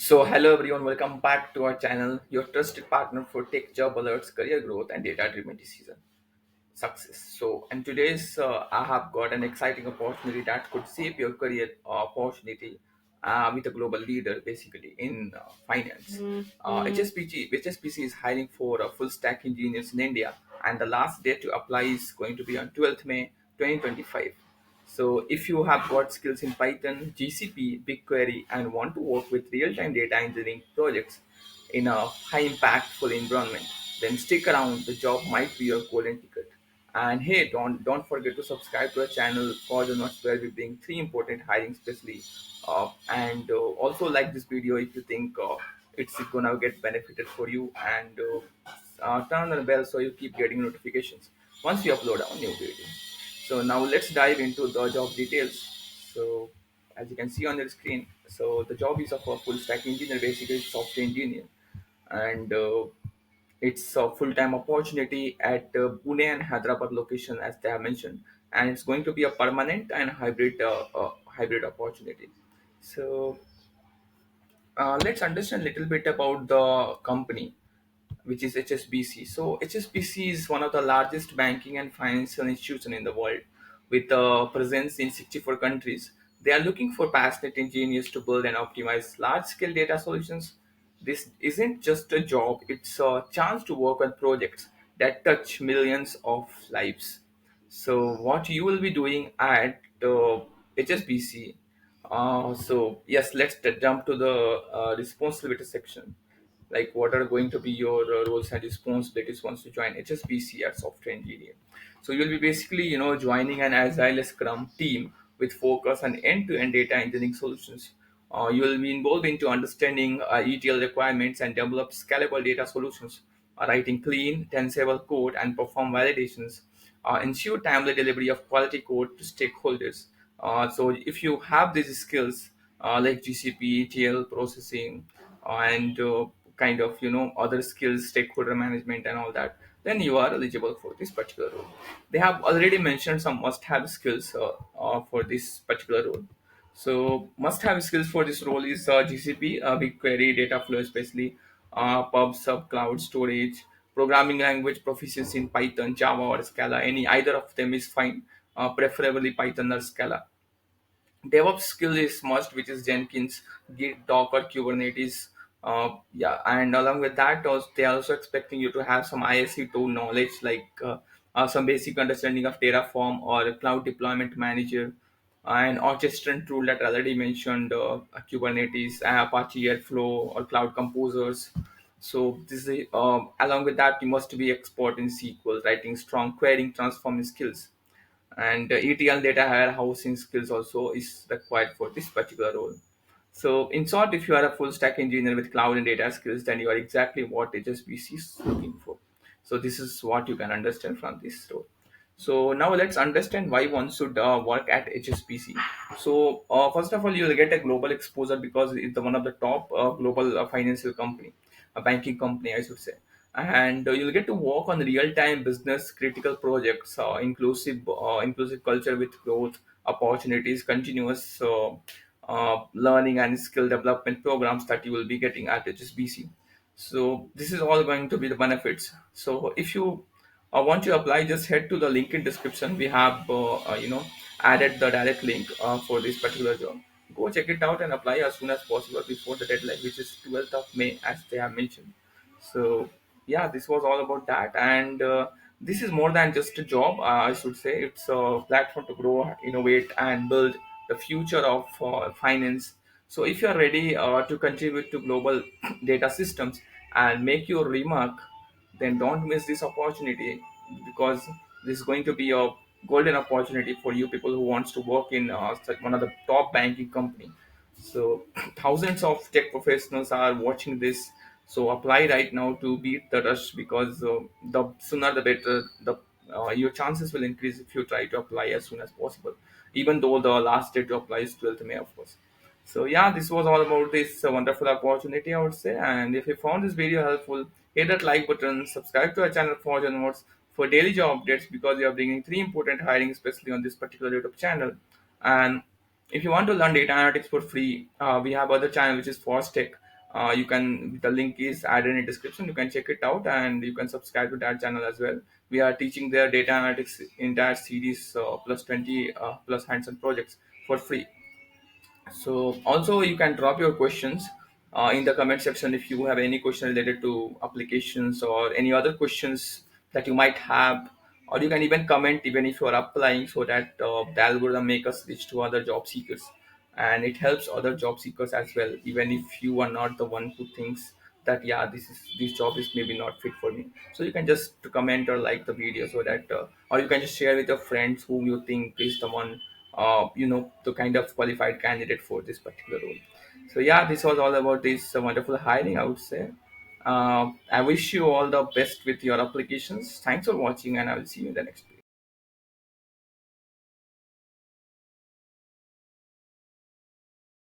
Hello everyone, welcome back to our channel, your trusted partner for tech job alerts, career growth, and data-driven decision success. And today's I have got an exciting opportunity that could shape your career opportunity with a global leader, basically in finance. HSBC is hiring for full stack engineers in India, and the last date to apply is going to be on 12th May 2025. So if you have got skills in Python, GCP, BigQuery, and want to work with real-time data engineering projects in a high impactful environment, then stick around. The job might be your golden ticket. And hey, don't forget to subscribe to our channel for the notes where we bring three important hiring especially. And Also like this video if you think it's gonna get benefited for you, and turn on the bell so you keep getting notifications once we upload a new video. So now let's dive into the job details. So as you can see on your screen, so the job is of a full stack engineer, basically software engineer, and it's a full-time opportunity at Pune and Hyderabad location, as they have mentioned, and it's going to be a permanent and hybrid opportunity. So let's understand a little bit about the company, which is HSBC. So HSBC is one of the largest banking and financial institution in the world, with a presence in 64 countries. They are looking for passionate engineers to build and optimize large-scale data solutions. This isn't just a job; it's a chance to work on projects that touch millions of lives. So what you will be doing at HSBC? Yes, let's jump to the responsibility section. Like, what are going to be your roles and responsibilities once you join HSBC as software engineer? So you'll be basically, joining an agile Scrum team with focus on end-to-end data engineering solutions. You will be involved into understanding ETL requirements and develop scalable data solutions, writing clean, tensible code, and perform validations, ensure timely delivery of quality code to stakeholders. So if you have these skills like GCP, ETL processing, and kind of other skills, stakeholder management, and all that, then you are eligible for this particular role. They have already mentioned some must-have skills for this particular role. So must-have skills for this role is GCP, BigQuery, data flow, especially Pub, Sub, Cloud Storage, programming language proficiency in Python, Java, or Scala. Any either of them is fine. Preferably Python or Scala. DevOps skill is must, which is Jenkins, Git, Docker, Kubernetes. Yeah, and along with that, also, they are also expecting you to have some ISC tool knowledge, like some basic understanding of Terraform or Cloud Deployment Manager, and orchestrant tool that I already mentioned, Kubernetes, Apache Airflow, or Cloud Composers. So this is along with that, you must be expert in SQL, writing strong querying, transforming skills, and ETL data warehousing skills also is required for this particular role. So, in short, if you are a full stack engineer with cloud and data skills, then you are exactly what HSBC is looking for. So, this is what you can understand from this role. So, now let's understand why one should work at HSBC. So, first of all, you'll get a global exposure because it's one of the top global financial company, a banking company, I should say, and you'll get to work on real-time business critical projects, inclusive culture with growth opportunities, continuous learning and skill development programs that you will be getting at HSBC. So this is all going to be the benefits. So if you want to apply, just head to the link in description. We have added the direct link for this particular job. Go check it out and apply as soon as possible before the deadline, which is 12th of May, as they have mentioned. So yeah, this was all about that, and this is more than just a job. I should say it's a platform to grow, innovate, and build the future of finance. So if you are ready to contribute to global data systems and make your remark, then don't miss this opportunity, because this is going to be a golden opportunity for you people who wants to work in one of the top banking company. So thousands of tech professionals are watching this. So apply right now to beat the rush, because the sooner the better. The Your chances will increase if you try to apply as soon as possible, even though the last date to apply is 12th May, of course. So yeah, this was all about this wonderful opportunity, I would say. And if you found this video helpful, hit that like button, subscribe to our channel for more notes for daily job updates, because we are bringing three important hiring, especially on this particular YouTube channel. And if you want to learn data analytics for free, we have other channel which is Tech. You can, the link is added in the description. You can check it out and you can subscribe to that channel as well. We are teaching their data analytics entire series plus 20 plus hands-on projects for free. So also you can drop your questions in the comment section if you have any question related to applications or any other questions that you might have, or you can even comment even if you are applying, so that the algorithm make us reach to other job seekers, and it helps other job seekers as well, even if you are not the one who thinks that yeah, this job is maybe not fit for me. So you can just comment or like the video, so that or you can just share with your friends who you think is the one, the kind of qualified candidate for this particular role. So yeah, this was all about this wonderful hiring, I would say. I wish you all the best with your applications. Thanks for watching, and I will see you in the next video.